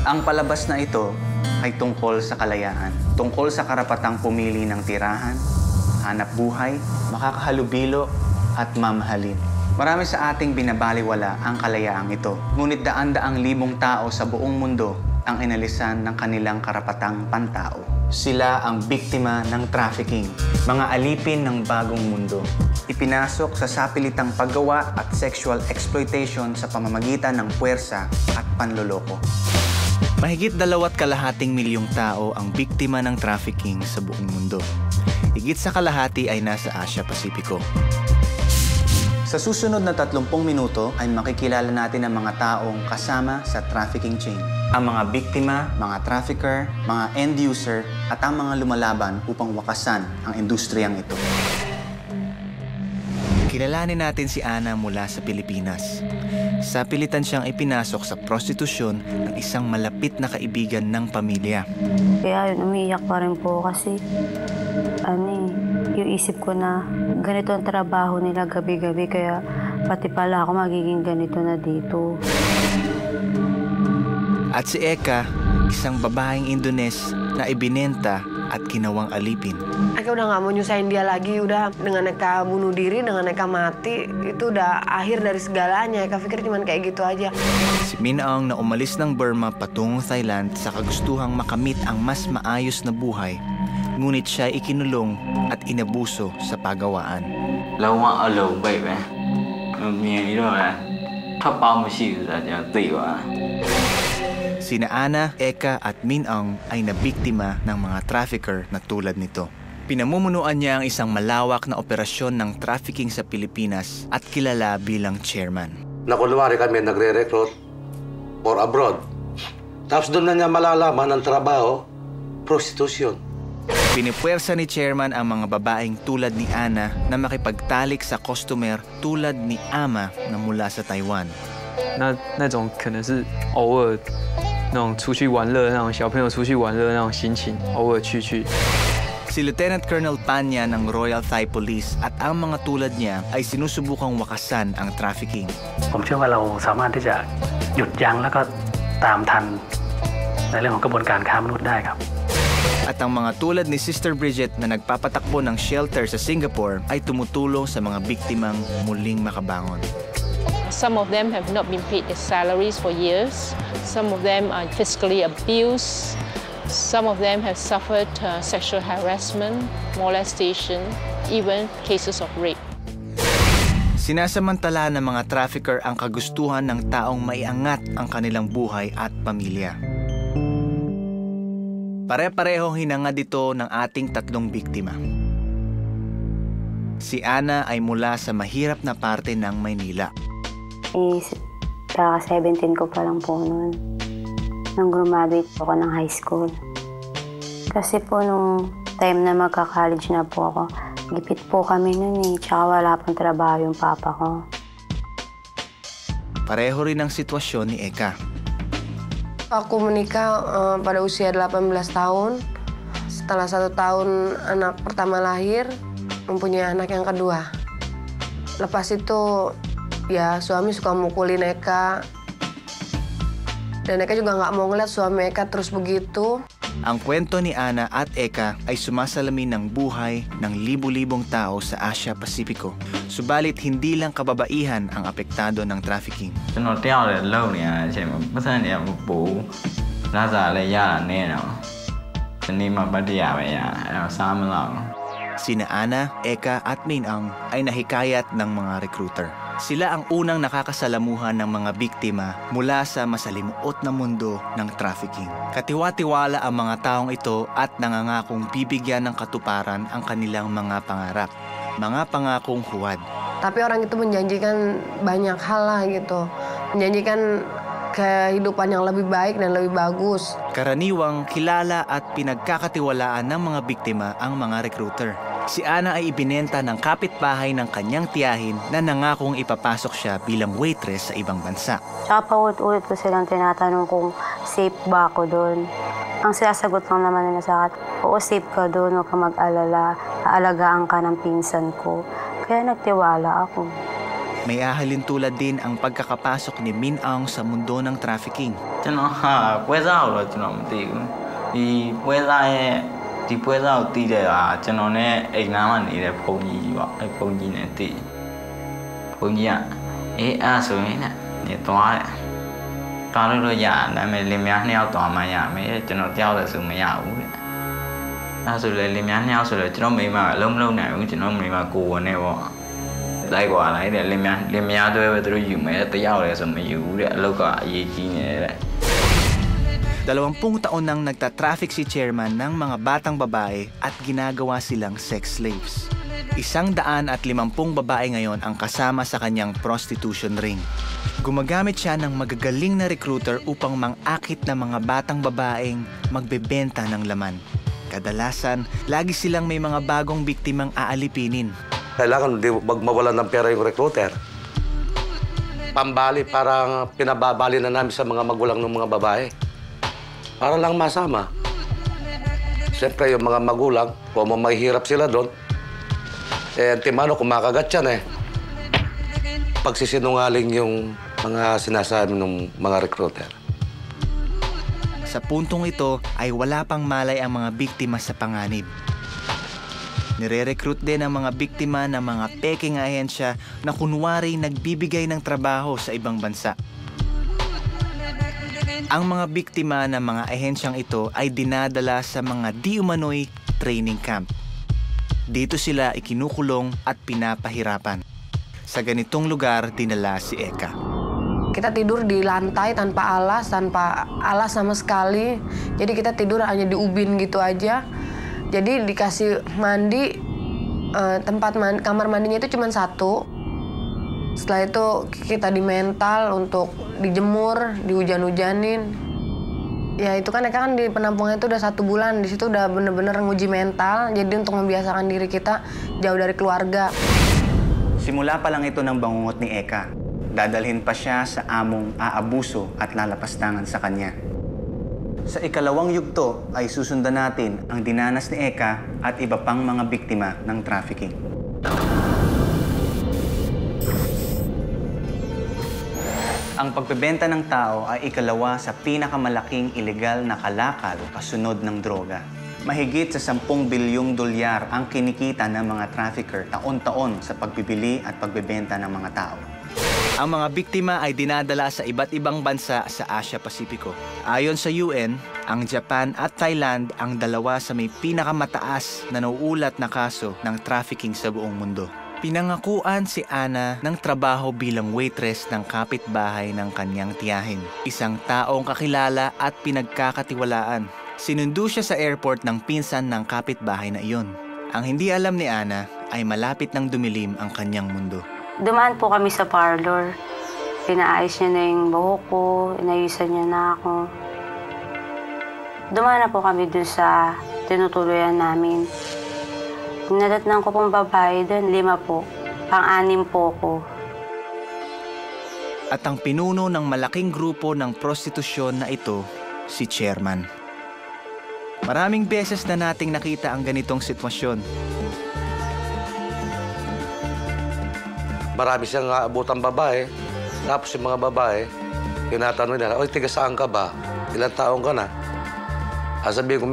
Ang palabas na ito ay tungkol sa kalayaan, tungkol sa karapatang pumili ng tirahan, hanap buhay, makakahalubilo at mamahalin. Marami sa ating binabaliwala ang kalayaang ito, ngunit daan-daang libong tao sa buong mundo ang inalisan ng kanilang karapatang pantao. Sila ang biktima ng trafficking, mga alipin ng bagong mundo. Ipinasok sa sapilitang paggawa at sexual exploitation sa pamamagitan ng puwersa at panloloko. Mahigit 2.5 milyong tao ang biktima ng trafficking sa buong mundo. Higit sa kalahati ay nasa Asia Pasipiko. Sa susunod na 30 minuto ay makikilala natin ang mga taong kasama sa trafficking chain. Ang mga biktima, mga trafficker, mga end user at ang mga lumalaban upang wakasan ang industriyang ito. Kilalanin natin si Ana mula sa Pilipinas. Sa pilitan siyang ipinasok sa prostitusyon ng isang malapit na kaibigan ng pamilya. Kaya yun, umiiyak pa rin po kasi yung isip ko na ganito ang trabaho nila gabi-gabi kaya pati pala ako magiging ganito na dito. At si Eka, isang babaeng Indones na ibinenta at ginawang alipin. Eka udah nggak mau nyusahin dia lagi, udah dengan Eka bunuh diri, dengan Eka mati, itu udah akhir dari segalanya. Eka pikir cuma kayak gitu aja. Si Min-aung na umalis ng Burma patungong Thailand sa kagustuhang makamit ang mas maayos na buhay, ngunit siya ikinulong at inabuso sa pagawaan. Sina Ana, Eka at Min-aung ay nabiktima ng mga trafficker na tulad nito. Pinamumunuan niya ang isang malawak na operasyon ng trafficking sa Pilipinas at kilala bilang chairman. Nakunwari kami nagre-recruit for abroad. Tapos doon na niya malalaman ang trabaho, prostitution. Pinipwersa ni chairman ang mga babaeng tulad ni Ana na makipagtalik sa customer tulad ni Ama na mula sa Taiwan. 那种可能是偶尔那种出去玩乐那种小朋友出去玩乐那种心情，偶尔去。Si Lieutenant Colonel Panya ng Royal Thai Police at ang mga tulad niya ay sinusubukang wakasan ang trafficking. ผมเชื่อว่าเราสามารถที่จะหยุดยั้งแล้วก็ตามทันในเรื่องของกระบวนการค้ามนุษย์ได้ครับ At ang mga tulad ni Sister Bridget na nagpapatakbo ng shelter sa Singapore ay tumutulong sa mga biktimang muling makabangon. Some of them have not been paid their salaries for years. Some of them are physically abused. Some of them have suffered sexual harassment, molestation, even cases of rape. Sinasamantala ng mga trafficker ang kagustuhan ng taong maiangat ang kanilang buhay at pamilya. Pare-parehong hinangad ito ng ating 3 biktima. Si Ana ay mula sa mahirap na parte ng Maynila. 17 ko pa lang po noon. Nang graduate po ako ng high school. Kasi po nung time na magka-college na po ako, gipit po kami noon tsaka wala pang trabaho yung papa ko. Pareho rin ang sitwasyon ni Eka. Aku menikah pada usia 18 tahun. Setelah 1 tahun anak pertama lahir, mempunyai anak yang kedua. Lepas itu ya suami suka mukulin Eka. Dan Eka juga nggak mau ngeliat suami Eka terus begitu. Ang kwento ni Ana at Eka ay sumasalamin ng buhay ng libu-libong tao sa Asia Pasipiko. Subalit hindi lang kababaihan ang apektado ng trafficking. Sina Ana, Eka at Min-aung ay nahikayat ng mga recruiter. Sila ang unang nakakasalamuhan ng mga biktima mula sa masalimuot na mundo ng trafficking. Katiwa-tiwala ang mga taong ito at nangangakong bibigyan ng katuparan ang kanilang mga pangarap. Mga pangakong huwad. Tapi orang itu menjanjikan banyak hal lah gitu. Menjanjikan kehidupan yang lebih baik dan lebih bagus. Karaniwang kilala at pinagkakatiwalaan ng mga biktima ang mga recruiter. Si Ana ay ibinenta ng kapitbahay ng kanyang tiyahin na nangakong ipapasok siya bilang waitress sa ibang bansa. Tsaka paulit-ulit ko silang tinatanong kung safe ba ako doon. Ang sinasagot lang naman nila sa akin, oo, safe ka doon, huwag ka mag-alala, aalagaan ka ng pinsan ko. Kaya nagtiwala ako. May ahalin tulad din ang pagkakapasok ni Min Aung sa mundo ng trafficking. ကျွန်တော်ဟာပွဲစားကိုတော့ကျွန်တော်မသိဘူးဒီပွဲစားရဲ့ဒီပွဲစားကိုတီးတဲ့ဟာကျွန်တော်နဲ့အိမ်နားမှာနေတဲ့ဘုံကြီးပေါ့အဲဘုံကြီးနဲ့တီးဘုံကြီးကအဲ့ဆိုရင်ညသွားတယ်သွားလို့ရဒါပေမဲ့လင်မယား2ယောက်သွားမှရမယ်ကျွန်တော်တယောက်လည်းဆိုမရဘူးတဲ့အဲ့ဆိုလေလင်မယား2ယောက်ဆိုတော့ကျွန်တော်မိန်းမအလုံးမလုံးနိုင်ဘူးကျွန်တော်မိန်းမကိုဝင်နေပေါ့လိုက်ကွာလိုက်တယ်လင်မယားတွေပဲသူတို့ယူမယ်တယောက်လည်းဆိုမယူဘူးတဲ့အလုပ်ကအရေးကြီးနေတယ် 20 taon nang nagtatraffic si Chairman ng mga batang babae at ginagawa silang sex slaves. 150 babae ngayon ang kasama sa kanyang prostitution ring. Gumagamit siya ng magagaling na recruiter upang mang-akit ng mga batang babaeng magbebenta ng laman. Kadalasan, lagi silang may mga bagong biktimang aalipinin. Kailangan di magmawalan ng pera yung recruiter. Pambali, parang pinababali na namin sa mga magulang ng mga babae. Para lang masama. Siyempre, yung mga magulang, kung mahihirap sila doon, timano, kumakagat yan Pagsisinungaling yung mga sinasabi ng mga recruiter. Sa puntong ito ay wala pang malay ang mga biktima sa panganib. Nire-recruit din ang mga biktima ng mga peking ahensya na kunwari nagbibigay ng trabaho sa ibang bansa. Ang mga biktima ng mga ahensyang ito ay dinadala sa mga di umano'y training camp. Dito sila ikinukulong at pinapahirapan. Sa ganitong lugar dinala si Eka. Kita tidur di lantai tanpa alas sama sekali. Jadi kita tidur hanya di ubin gitu aja. Jadi dikasih mandi, kamar mandinya itu cuma satu. Setelah itu kita di-mental untuk dijemur, dihujan-hujanin. Ya itu kan Eka kan di penampungan itu udah 1 bulan. Di situ udah bener-bener nguji mental. Jadi untuk membiasakan diri kita jauh dari keluarga. Simula pa lang ito ng bangungot ni Eka. Dadalhin pa siya sa among aabuso at lalapastangan sa kanya. Sa ikalawang yugto ay susundan natin ang dinanas ni Eka at iba pang mga biktima ng trafficking. Ang pagbebenta ng tao ay ikalawa sa pinakamalaking ilegal na kalakal kasunod ng droga. Mahigit sa 10 bilyong dolyar ang kinikita ng mga trafficker taon-taon sa pagbibili at pagbebenta ng mga tao. Ang mga biktima ay dinadala sa iba't ibang bansa sa Asia-Pasipiko. Ayon sa UN, ang Japan at Thailand ang dalawa sa may pinakamataas na nauulat na kaso ng trafficking sa buong mundo. Pinangakuan si Ana ng trabaho bilang waitress ng kapitbahay ng kanyang tiyahin. Isang taong kakilala at pinagkakatiwalaan. Sinundo siya sa airport ng pinsan ng kapitbahay na iyon. Ang hindi alam ni Ana ay malapit nang dumilim ang kanyang mundo. Dumaan po kami sa parlor. Pinaayos niya na yung buhok ko, inayusan niya na ako. Dumaan na po kami dun sa tinutuluyan namin. Nadatnan ko pong babae doon, 5 po. Pang-6 po ko. At ang pinuno ng malaking grupo ng prostitusyon na ito, si Chairman. Maraming beses na nating nakita ang ganitong sitwasyon. Marami siyang aabutang babae. Tapos yung mga babae, tinatanong nila, oy, tiga saan ka ba? Ilang taong ka na? Sabihin ko,